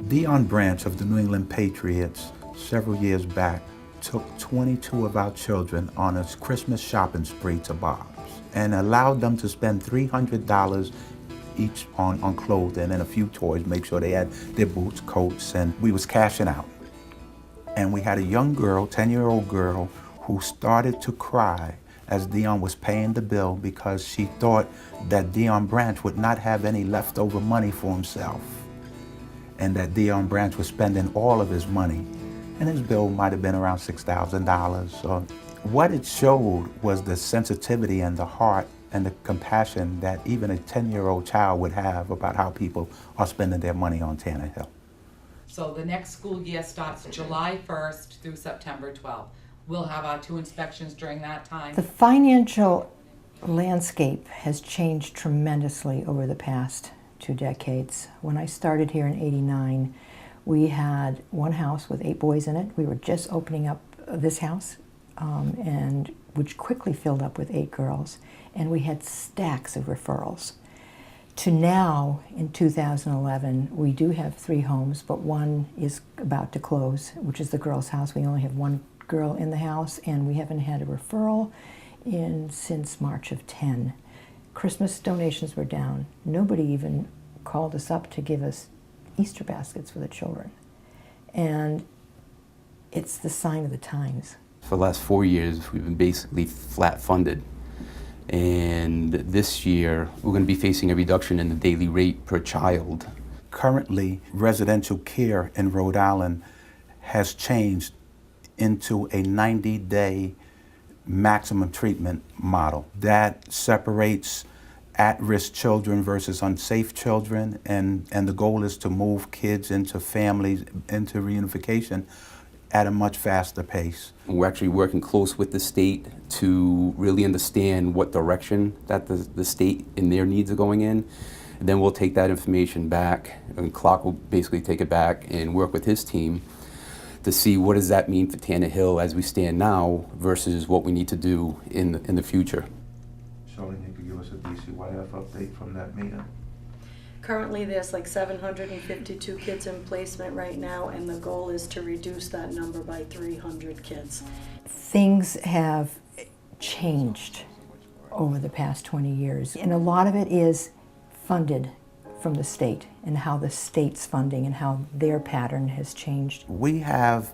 Dion Branch of the New England Patriots several years back took 22 of our children on a Christmas shopping spree to Bob's and allowed them to spend $300 each on clothing and a few toys, make sure they had their boots, coats, and we was cashing out. And we had a young girl, 10-year-old girl, who started to cry as Dion was paying the bill because she thought that Dion Branch would not have any leftover money for himself and that Dion Branch was spending all of his money. And his bill might have been around $6,000. So what it showed was the sensitivity and the heart and the compassion that even a 10-year-old child would have about how people are spending their money on Tannerhill. So the next school year starts July 1st through September 12th. We'll have our 2 inspections during that time. The financial landscape has changed tremendously over the past 2 decades. When I started here in '89, we had one house with 8 boys in it. We were just opening up this house, and which quickly filled up with 8 girls. And we had stacks of referrals. To now, in 2011, we do have 3 homes, but one is about to close, which is the girls' house. We only have 1 girl in the house, and we haven't had a referral since March of 10. Christmas donations were down. Nobody even called us up to give us Easter baskets for the children. And it's the sign of the times. For the last 4 years, we've been basically flat funded. And this year, we're going to be facing a reduction in the daily rate per child. Currently, residential care in Rhode Island has changed into a 90-day maximum treatment model that separates at-risk children versus unsafe children, and the goal is to move kids into families, into reunification at a much faster pace. We're actually working close with the state to really understand what direction that the state and their needs are going in. And then we'll take that information back, and Clark will basically take it back and work with his team to see what does that mean for Tannerhill as we stand now versus what we need to do in the future. Charlene, you could give us a DCYF update from that meeting? Currently, there's like 752 kids in placement right now, and the goal is to reduce that number by 300 kids. Things have changed over the past 20 years, and a lot of it is funded from the state and how the state's funding and how their pattern has changed. We have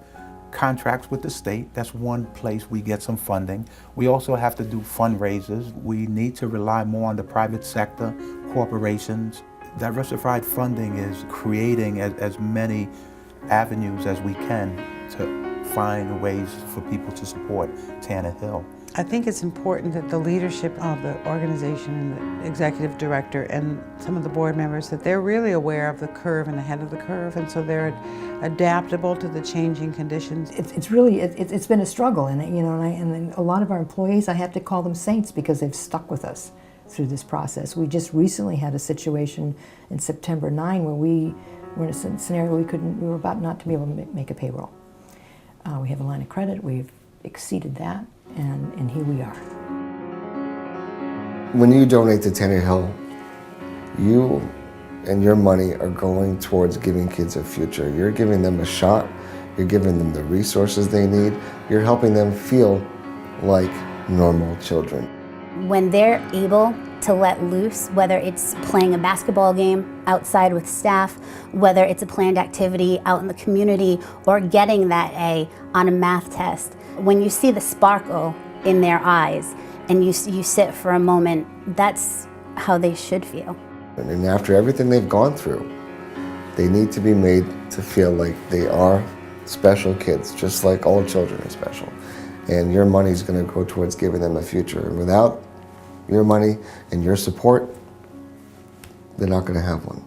contracts with the state. That's one place we get some funding. We also have to do fundraisers. We need to rely more on the private sector, corporations. Diversified funding is creating as many avenues as we can to find ways for people to support Tannerhill. I think it's important that the leadership of the organization and the executive director and some of the board members, that they're really aware of the curve and ahead of the curve, and so they're adaptable to the changing conditions. It's been a struggle, and and a lot of our employees, I have to call them saints because they've stuck with us through this process. We just recently had a situation in September 9 where we were in a scenario we were about not to be able to make a payroll. We have a line of credit, we've exceeded that, and here we are. When you donate to Tannerhill, you and your money are going towards giving kids a future. You're giving them a shot, you're giving them the resources they need, you're helping them feel like normal children. When they're able to let loose, whether it's playing a basketball game outside with staff, whether it's a planned activity out in the community, or getting that A on a math test, when you see the sparkle in their eyes and you sit for a moment, that's how they should feel. And after everything they've gone through, they need to be made to feel like they are special kids, just like all children are special. And your money's going to go towards giving them a future. And without your money and your support, they're not going to have one.